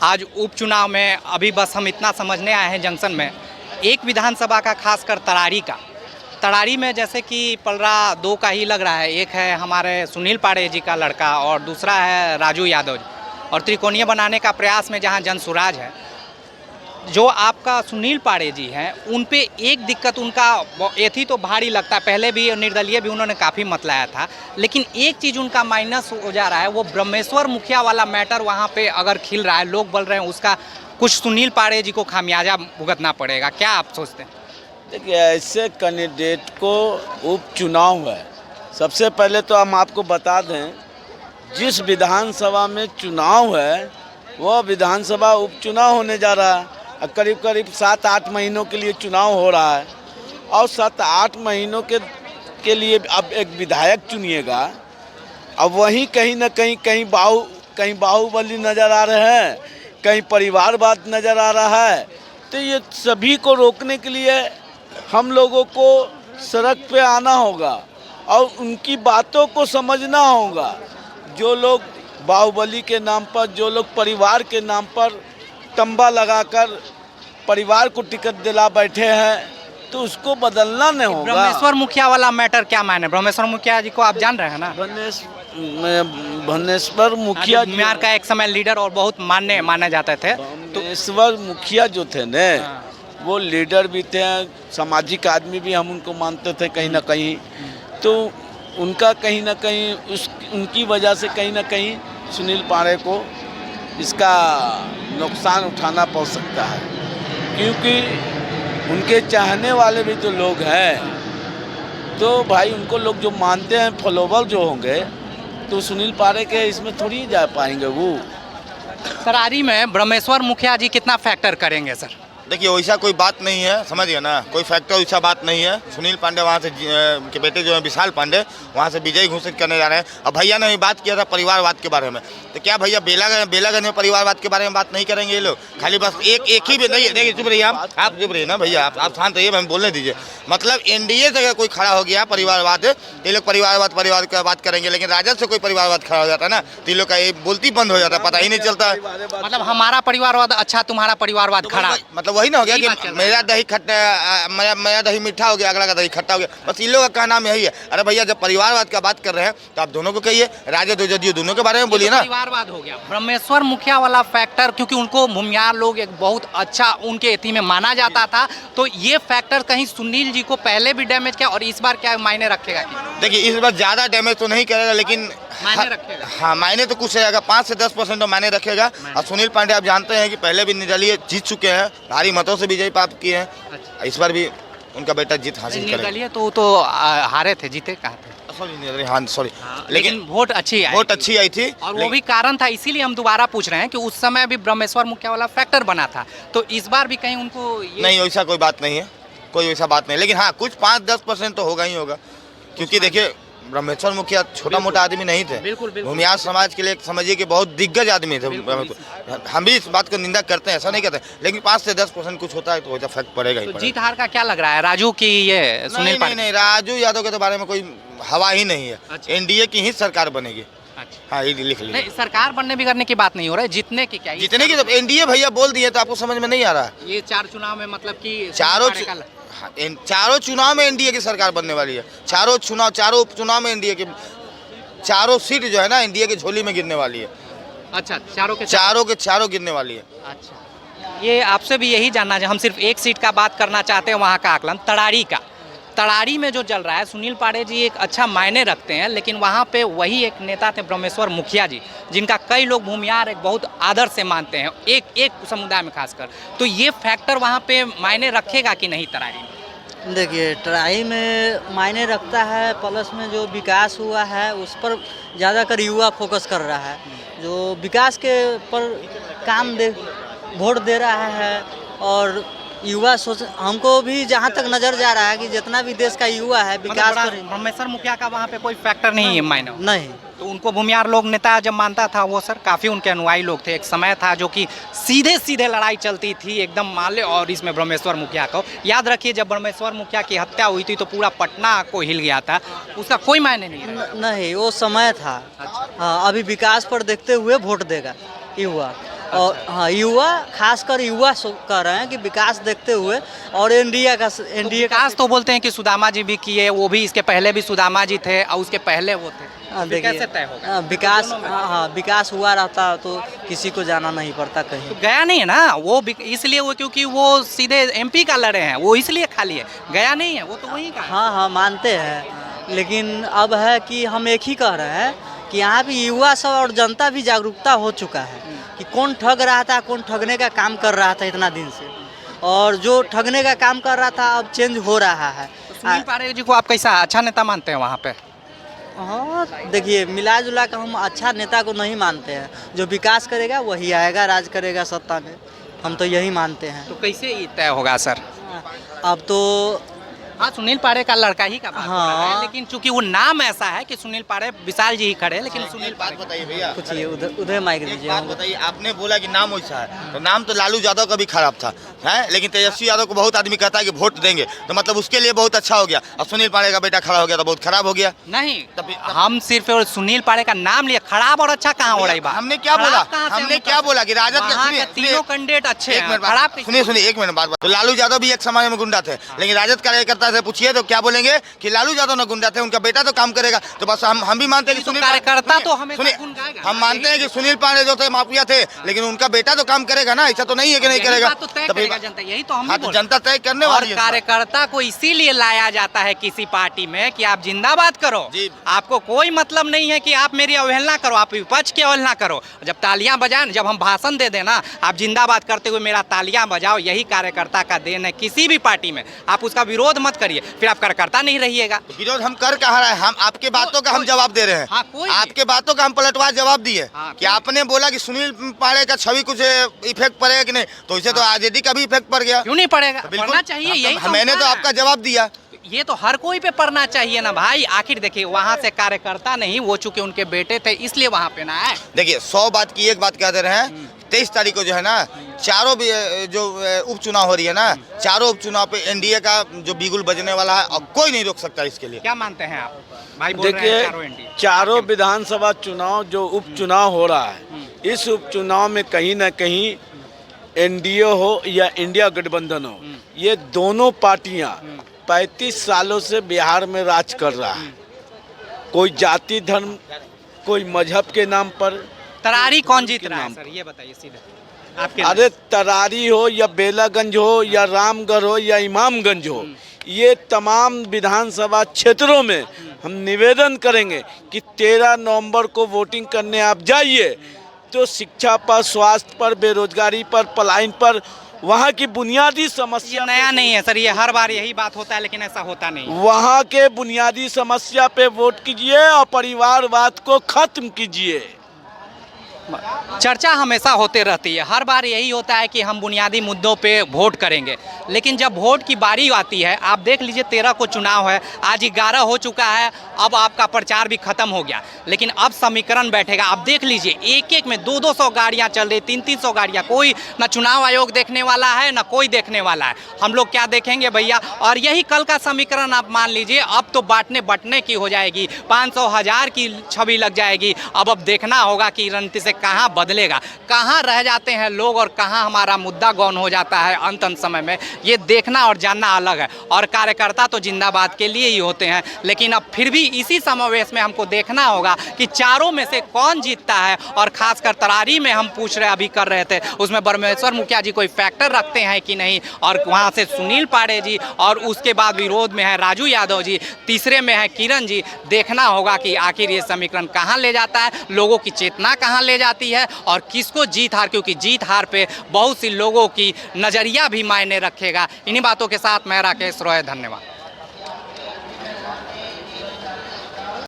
आज उपचुनाव में अभी बस हम इतना समझने आए हैं जंक्शन में, एक विधानसभा का खासकर तरारी में जैसे कि पलरा दो का ही लग रहा है। एक है हमारे सुनील पांडे जी का लड़का और दूसरा है राजू यादव, और त्रिकोणीय बनाने का प्रयास में जहां जनसुराज है। जो आपका सुनील पांडे जी हैं उन पे एक दिक्कत, उनका एथी तो भारी लगता है, पहले भी निर्दलीय भी उन्होंने काफ़ी मतलाया था, लेकिन एक चीज़ उनका माइनस हो जा रहा है, वो ब्रह्मेश्वर मुखिया वाला मैटर वहाँ पे अगर खिल रहा है, लोग बोल रहे हैं उसका कुछ सुनील पांडे जी को खामियाजा भुगतना पड़ेगा। क्या आप सोचते हैं? देखिए, ऐसे कैंडिडेट को उपचुनाव है। सबसे पहले तो हम आपको बता दें, जिस विधानसभा में चुनाव है वह विधानसभा उपचुनाव होने जा रहा है। करीब करीब 7-8 महीनों के लिए चुनाव हो रहा है, और 7-8 महीनों के लिए अब एक विधायक चुनिएगा। अब वहीं कहीं ना कहीं बाहुबली नज़र आ रहे हैं, कहीं परिवारवाद नज़र आ रहा है। तो ये सभी को रोकने के लिए हम लोगों को सड़क पे आना होगा और उनकी बातों को समझना होगा। जो लोग बाहुबली के नाम पर, जो लोग परिवार के नाम पर तंबा लगाकर परिवार को टिकट दिला बैठे हैं, तो उसको बदलना नहीं होगा। ब्रह्मेश्वर मुखिया वाला मैटर क्या मायने? ब्रह्मेश्वर मुखिया जी को आप जान रहे हैं ना? ब्रह्मेश्वर मुखिया बिहार का एक समय लीडर और बहुत माने जाते थे। ब्रह्मेश्वर मुखिया जो थे न, वो लीडर भी थे, सामाजिक आदमी भी हम उनको मानते थे कहीं ना कहीं। तो उनका कहीं ना कहीं उनकी वजह से कहीं ना कहीं सुनील पांडे को इसका नुकसान उठाना पड़ सकता है, क्योंकि उनके चाहने वाले भी जो लोग हैं, तो भाई उनको लोग जो मानते हैं, फॉलोवर जो होंगे, तो सुनील पांडे के इसमें थोड़ी जा पाएंगे वो। तरारी में ब्रह्मेश्वर मुखिया जी कितना फैक्टर करेंगे सर? देखिए, वैसा कोई बात नहीं है, समझिए ना, कोई फैक्टर वैसा बात नहीं है। सुनील पांडे वहाँ से के बेटे जो है विशाल पांडे, वहाँ से विजयी घोषित करने जा रहे हैं। अब भैया ने भी बात किया था परिवारवाद के बारे में, तो क्या भैया बेलागंज में परिवारवाद के बारे में बात नहीं करेंगे ये लोग? खाली बस एक ही भी नहीं। देखिए, चुप रहिए, आप चुप रहिए ना भैया, आप शांत रहिए, हमें बोलने दीजिए। मतलब एनडीए से अगर कोई खड़ा हो गया परिवारवाद, ये लोग परिवार का बात करेंगे, लेकिन राजद से कोई परिवारवाद खड़ा हो जाता है ना, तो ये लोग का ये बोलती बंद हो जाता है, पता ही नहीं चलता है। मतलब हमारा परिवारवाद अच्छा, तुम्हारा परिवारवाद खड़ा, मतलब वही ना हो गया कि मेरा दही खट्टा, मेरा दही मीठा हो गया, अगला का दही खट्टा हो गया। बस इन लोगों का कहना यही है। अरे भैया, जब परिवारवाद का बात कर रहे हैं तो आप दोनों को कहिए, राजद और जदयू दोनों के बारे में बोलिए ना। परिवारवाद हो गया, ब्रह्मेश्वर मुखिया वाला फैक्टर, क्योंकि उनको भूमियार लोग एक बहुत अच्छा उनके एथी में माना जाता था, तो ये फैक्टर कहीं सुनील जी को पहले भी डैमेज किया और इस बार क्या मायने रखेगा? देखिए, इस बार ज़्यादा डैमेज तो नहीं करेगा, लेकिन मायने रखेगा। हाँ, मायने तो कुछ रहेगा, 5 से 10% तो मायने रखेगा। और सुनील पांडे आप जानते हैं कि पहले भी निर्दलीय जीत चुके हैं, भारी मतों से विजय प्राप्त किए हैं। इस बार भी उनका बेटा जीत हासिल करेगा। निर्दलीय तो हारे थे, जीते कहाँ थे? सॉरी, लेकिन वोट अच्छी आई थी, और वो भी कारण था, इसीलिए हम दोबारा पूछ रहे हैं कि उस समय भी ब्रह्मेश्वर मुखिया वाला फैक्टर बना था, तो इस बार भी कहीं उनको नहीं, वैसा कोई बात नहीं है, कोई वैसा बात नहीं। लेकिन हाँ, कुछ 5-10% तो होगा ही होगा, क्योंकि देखिए ब्रह्मेश्वर मुखिया छोटा मोटा आदमी नहीं थे। बिल्कुल। भूमियार समाज के लिए समझिए कि बहुत दिग्गज आदमी थे। हम भी इस बात को निंदा करते हैं, ऐसा नहीं कहते, लेकिन 5 से 10% कुछ होता है तो वैसा फर्क पड़ेगा ही। जीत हार का क्या लग रहा है राजू की? ये सुनील पांडे नहीं, राजू यादव के तो बारे में कोई हवा ही नहीं है। एनडीए की ही सरकार बनेगी। हाँ, ये लिख लीजिए। नहीं, सरकार बनने बिगड़ने की बात नहीं हो रहा है, जीतने की क्या? जीतने की तो एनडीए भैया बोल दिए, तो आपको समझ में नहीं आ रहा? ये 4 चुनाव में मतलब कि चारों चुनाव में एनडीए की सरकार बनने वाली है। चारों उपचुनाव में एनडीए की चारों सीट जो है ना, एनडीए की झोली में गिरने वाली है। अच्छा, चारों गिरने वाली है। अच्छा, ये आपसे भी यही जानना है, हम सिर्फ एक सीट का बात करना चाहते हैं, वहाँ का आकलन तरारी में जो चल रहा है। सुनील पांडे जी एक अच्छा मायने रखते हैं, लेकिन वहाँ पे वही एक नेता थे ब्रह्मेश्वर मुखिया जी, जिनका कई लोग भूमियार एक बहुत आदर से मानते हैं, एक समुदाय में खासकर। तो ये फैक्टर वहाँ पे मायने रखेगा कि नहीं तरारी में? देखिए, तराई में मायने रखता है, प्लस में जो विकास हुआ है उस पर ज़्यादातर युवा फोकस कर रहा है। जो विकास के पर वोट दे रहा है, और युवा सोच, हमको भी जहाँ तक नज़र जा रहा है कि जितना भी देश का युवा है विकास पर। ब्रह्मेश्वर मुखिया का वहाँ पे कोई फैक्टर नहीं है मायने? नहीं। तो उनको भूमियार लोग नेता जब मानता था वो सर, काफ़ी उनके अनुयायी लोग थे। एक समय था जो कि सीधे लड़ाई चलती थी एकदम माले, और इसमें ब्रह्मेश्वर मुखिया को याद रखिए, जब ब्रह्मेश्वर मुखिया की हत्या हुई थी तो पूरा पटना को हिल गया था, उसका कोई मायने नहीं है। नहीं, वो समय था। हाँ, अभी विकास पर देखते हुए वोट देगा। युवा। और हाँ, युवा खासकर युवा कह रहे हैं कि विकास देखते हुए, और एनडीए का विकास तो बोलते हैं कि सुदामा जी भी किए, वो भी इसके पहले भी सुदामा जी थे और उसके पहले वो थे। फिर देखिए कैसे तय होगा? विकास, हाँ विकास हुआ रहता तो किसी को जाना नहीं पड़ता कहीं। तो गया नहीं है ना वो, इसलिए वो, क्योंकि वो सीधे एमपी का लड़े हैं, वो इसलिए खाली है, गया नहीं है वो, तो वहीं का है। हाँ हाँ मानते हैं, लेकिन अब है कि हम एक ही कह रहे हैं कि यहाँ पे युवा सब और जनता भी जागरूकता हो चुका है कि कौन ठग रहा था, कौन ठगने का काम कर रहा था इतना दिन से, और जो ठगने का काम कर रहा था अब चेंज हो रहा है। तो सुनील पारे जी को आप कैसा अच्छा नेता मानते हैं वहाँ पे? हाँ देखिए, मिला जुला कर हम अच्छा नेता को नहीं मानते हैं, जो विकास करेगा वही आएगा, राज करेगा सत्ता में, हम तो यही मानते हैं। तो कैसे ये तय होगा सर? अब तो हाँ, सुनील पारे का लड़का ही का बात हो रहा है, हाँ। लेकिन चूंकि वो नाम ऐसा है कि सुनील पारे, विशाल जी ही खड़े हैं, लेकिन सुनील बात पारे बताइए भैया, कुछ ये उधर माइक एक दीजिए। बात बताइए, आपने बोला कि नाम वैसा है, तो नाम तो लालू यादव का भी खराब था, है, लेकिन तेजस्वी यादव को बहुत आदमी कहता है कि वोट देंगे, तो मतलब उसके लिए बहुत अच्छा हो गया, और सुनील पारे का बेटा खड़ा हो गया तो बहुत खराब हो गया। नहीं, हम सिर्फ सुनील पारे का नाम लिए, खराब और अच्छा कहाँ हो रही बात? हमने क्या बोला, हमने क्या बोला कि राजद वहाँ के तीनों कैंडिडेट अच्छे हैं, खराब कैसे? सुनिए एक मिनट बात। तो लालू यादव भी एक समय में गुंडा थे, लेकिन राजद कार्यकर्ता से पूछिए तो क्या बोलेंगे कि लालू यादव न गुंडा थे, उनका बेटा तो काम करेगा। तो बस हम भी मानते हैं कि सुनील कार्यकर्ता तो हमें सुनिए, हम मानते हैं कि सुनील पांडे जो थे माफिया थे, लेकिन उनका बेटा तो काम करेगा ना, ऐसा तो नहीं है कि नहीं करेगा। तो तय करेगा जनता, यही तो हम हाँ, तो जनता तय करने और वाली है। कार्यकर्ता को इसीलिए लाया जाता है किसी पार्टी में कि आप जिंदाबाद करो, जी। आपको कोई मतलब नहीं है कि आप मेरी अवहेलना करो, आप विपक्ष की अवहेलना करो। जब तालियां बजाएं, जब हम भाषण दे देना, आप जिंदाबाद करते हुए मेरा तालियां बजाओ, यही कार्यकर्ता का देन है किसी भी पार्टी में। आप उसका विरोध मत करिए, फिर आप कार्यकर्ता नहीं रहिएगा। विरोध हम कर कहा रहे हैं, हम आपके बातों का हम जवाब दे रहे हैं। हाँ, कोई आपके बातों का हम पलटवार जवाब दिए हाँ, कि आपने बोला कि सुनील पांडे का छवि कुछ इफेक्ट पड़ेगा कि नहीं, तो इसे तो आरजेडी का भी इफेक्ट पड़ गया। क्यों नहीं पड़ेगा? बिल्कुल पढ़ना चाहिए, यही मैंने तो आपका जवाब दिया। ये तो हर कोई पे पढ़ना चाहिए ना भाई। आखिर देखिए, वहाँ से कार्यकर्ता नहीं, वो चूंकि उनके बेटे थे इसलिए वहाँ पे ना है। देखिए 100 बात की एक बात कह दे रहे हैं, 23 तारीख को जो है ना, चारों भी जो उपचुनाव हो रही है ना, चारों उपचुनाव पे एनडीए का जो बिगुल बजने वाला है, और कोई नहीं रोक सकता इसके लिए। क्या मानते हैं आप भाई? बोल रहे हैं चारों देखिए, NDA। चारों विधानसभा चुनाव जो उपचुनाव हो रहा है, इस उपचुनाव में कहीं ना कहीं एनडीए हो या इंडिया गठबंधन हो, ये दोनों पार्टियां 35 सालों से बिहार में राज कर रहा है। कोई जाति धर्म, कोई मजहब के नाम पर। तरारी कौन जीत रहा है सर, ये बताइए सीधे आपके। अरे तरारी हो या बेलागंज हो या रामगढ़ हो या इमामगंज हो, ये तमाम विधानसभा क्षेत्रों में हम निवेदन करेंगे कि 13 नवंबर को वोटिंग करने आप जाइए, तो शिक्षा पर, स्वास्थ्य पर, बेरोजगारी पर, पलायन पर, वहाँ की बुनियादी समस्या, ये नया नहीं है सर, ये हर बार यही बात होता है, लेकिन ऐसा होता नहीं। वहाँ के बुनियादी समस्या पे वोट कीजिए और परिवारवाद को खत्म कीजिए। चर्चा हमेशा होते रहती है, हर बार यही होता है कि हम बुनियादी मुद्दों पे वोट करेंगे, लेकिन जब वोट की बारी आती है, आप देख लीजिए 13 को चुनाव है, आज 11 हो चुका है, अब आपका प्रचार भी खत्म हो गया, लेकिन अब समीकरण बैठेगा। आप देख लीजिए, एक एक में 200-200 गाड़ियां चल रही, 300-300 गाड़ियां, कोई ना चुनाव आयोग देखने वाला है ना कोई देखने वाला है। हम लोग क्या देखेंगे भैया? और यही कल का समीकरण आप मान लीजिए, अब तो बांटने बटने की हो जाएगी, 500-1000 की छवि लग जाएगी। अब देखना होगा कि रणनीति से कहाँ बदलेगा, कहाँ रह जाते हैं लोग और कहाँ हमारा मुद्दा गौन हो जाता है अंत समय में, ये देखना और जानना अलग है। और कार्यकर्ता तो जिंदाबाद के लिए ही होते हैं, लेकिन अब फिर भी इसी समावेश में हमको देखना होगा कि चारों में से कौन जीतता है। और खासकर तरारी में हम पूछ रहे, अभी कर रहे थे, उसमें ब्रह्मेश्वर मुखिया जी कोई फैक्टर रखते हैं कि नहीं, और वहाँ से सुनील पांडे जी, और उसके बाद विरोध में है राजू यादव जी, तीसरे में है किरण जी। देखना होगा कि आखिर ये समीकरण कहाँ ले जाता है, लोगों की चेतना कहाँ ले जाती है, और किसको जीत हार, क्योंकि जीत हार पे बहुत सी लोगों की नज़रिया भी मायने रखेगा। इन्हीं बातों के साथ मैं राकेश रॉय, धन्यवाद।